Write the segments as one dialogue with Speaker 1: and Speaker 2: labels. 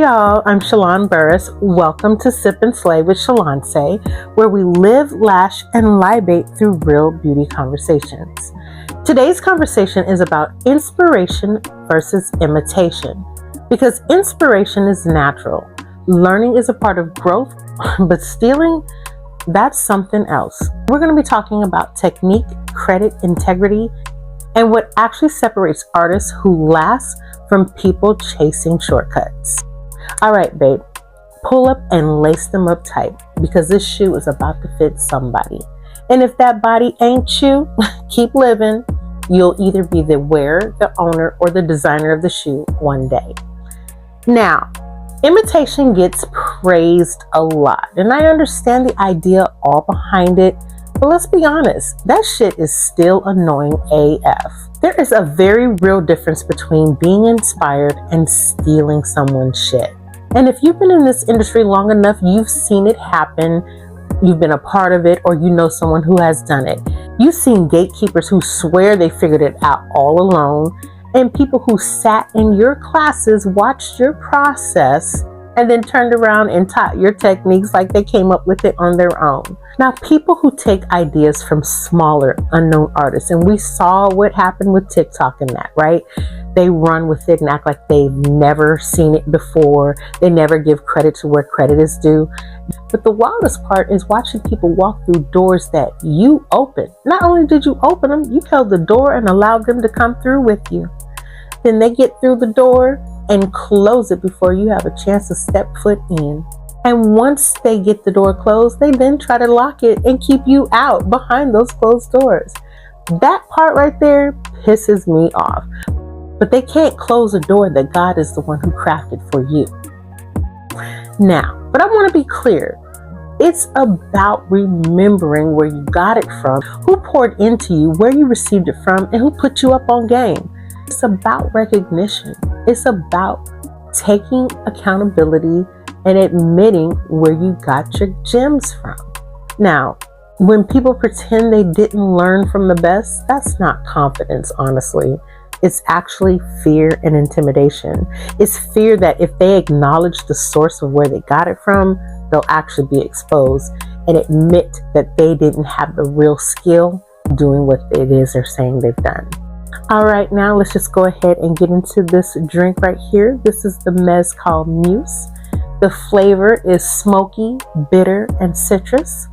Speaker 1: y'all, I'm Shalon Burris. Welcome to Sip and Slay with Shaloncè, where we live, lash, and libate through real beauty conversations. Today's conversation is about inspiration versus imitation, because inspiration is natural. Learning is a part of growth, but stealing, that's something else. We're going to be talking about technique, credit, integrity, and what actually separates artists who last from people chasing shortcuts. All right, babe, pull up and lace them up tight because this shoe is about to fit somebody. And if that body ain't you, keep living. You'll either be the wearer, the owner, or the designer of the shoe one day. Now, imitation gets praised a lot, and I understand the idea all behind it, but let's be honest, that shit is still annoying AF. There is a very real difference between being inspired and stealing someone's shit. And if you've been in this industry long enough, you've seen it happen, you've been a part of it, or you know someone who has done it. You've seen gatekeepers who swear they figured it out all alone, and people who sat in your classes, watched your process, and then turned around and taught your techniques like they came up with it on their own. Now, people who take ideas from smaller, unknown artists, and we saw what happened with TikTok and that, right? They run with it and act like they've never seen it before. They never give credit to where credit is due. But the wildest part is watching people walk through doors that you opened. Not only did you open them, you held the door and allowed them to come through with you. Then they get through the door and close it before you have a chance to step foot in. And once they get the door closed, they then try to lock it and keep you out behind those closed doors. That part right there pisses me off. But they can't close a door that God is the one who crafted for you. Now, but I want to be clear. It's about remembering where you got it from, who poured into you, where you received it from, and who put you up on game. It's about recognition. It's about taking accountability and admitting where you got your gems from. Now, when people pretend they didn't learn from the best, that's not confidence, honestly. It's actually fear and intimidation. It's fear that if they acknowledge the source of where they got it from, they'll actually be exposed and admit that they didn't have the real skill doing what it is they're saying they've done. All right, now let's just go ahead and get into this drink right here. This is the Mezcal Muse. The flavor is smoky, bitter, and citrus.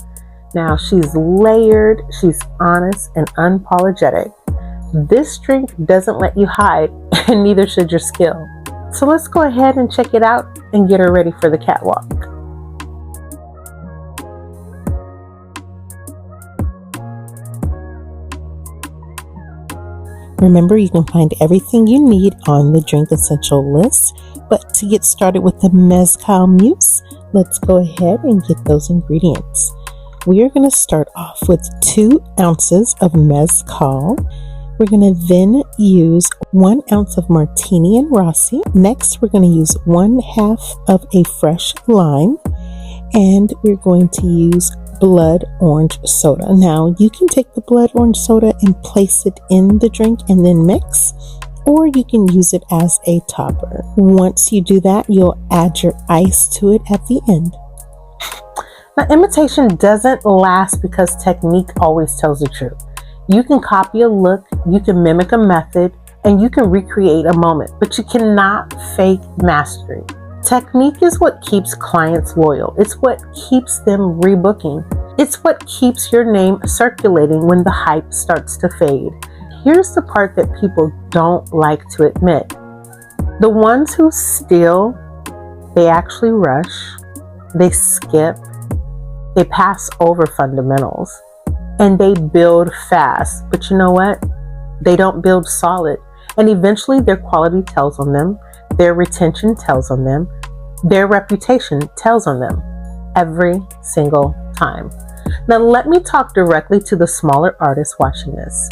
Speaker 1: Now, she's layered, she's honest, and unapologetic. This drink doesn't let you hide, and neither should your skill. So let's go ahead and check it out and get her ready for the catwalk. Remember, you can find everything you need on the drink essential list. But to get started with the Mezcal Muse, let's go ahead and get those ingredients. We are going to start off with 2 ounces of Mezcal. We're going to then use 1 ounce of Martini and Rossi. Next, we're going to use 1/2 of a fresh lime. And we're going to use blood orange soda. Now, you can take the blood orange soda and place it in the drink and then mix, or you can use it as a topper. Once you do that, you'll add your ice to it at the end. Now, imitation doesn't last because technique always tells the truth. You can copy a look, you can mimic a method, and you can recreate a moment, but you cannot fake mastery. Technique is what keeps clients loyal. It's what keeps them rebooking. It's what keeps your name circulating when the hype starts to fade. Here's the part that people don't like to admit. The ones who steal, they actually rush, they skip, they pass over fundamentals, and they build fast. But you know what? They don't build solid. And eventually their quality tells on them, their retention tells on them, their reputation tells on them every single time. Now let me talk directly to the smaller artists watching this.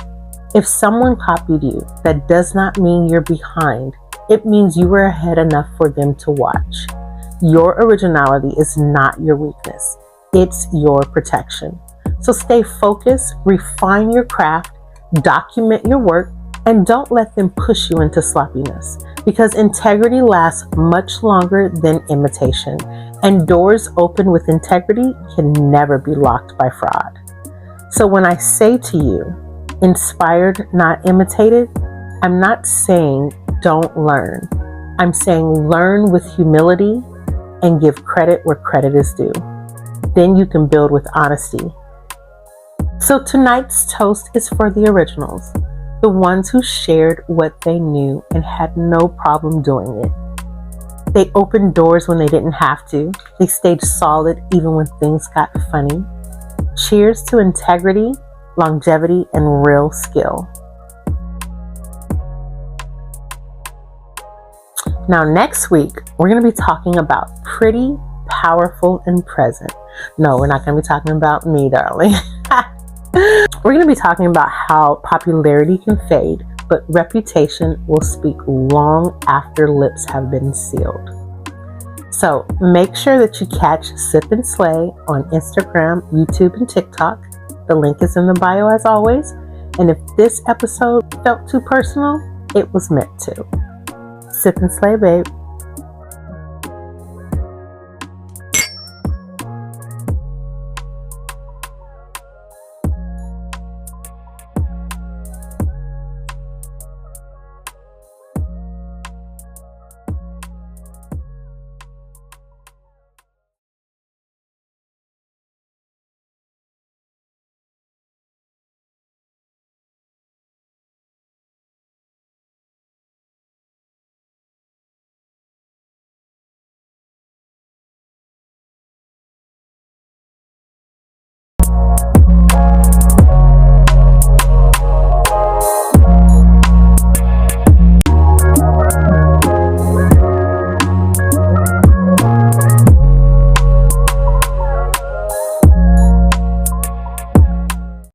Speaker 1: If someone copied you, that does not mean you're behind. It means you were ahead enough for them to watch. Your originality is not your weakness. It's your protection. So stay focused, refine your craft, document your work, and don't let them push you into sloppiness. because integrity lasts much longer than imitation, and doors open with integrity can never be locked by fraud. So when I say to you, inspired, not imitated, I'm not saying don't learn. I'm saying learn with humility and give credit where credit is due. Then you can build with honesty. So tonight's toast is for the originals, the ones who shared what they knew and had no problem doing it. They opened doors when they didn't have to. They stayed solid even when things got funny. Cheers to integrity, longevity, and real skill. Now, next week, we're going to be talking about pretty, powerful, and present. No, we're not going to be talking about me, darling. We're going to be talking about how popularity can fade, but reputation will speak long after lips have been sealed. So make sure that you catch Sip and Slay on Instagram, YouTube, and TikTok. The link is in the bio as always. And if this episode felt too personal, it was meant to. Sip and Slay, babe.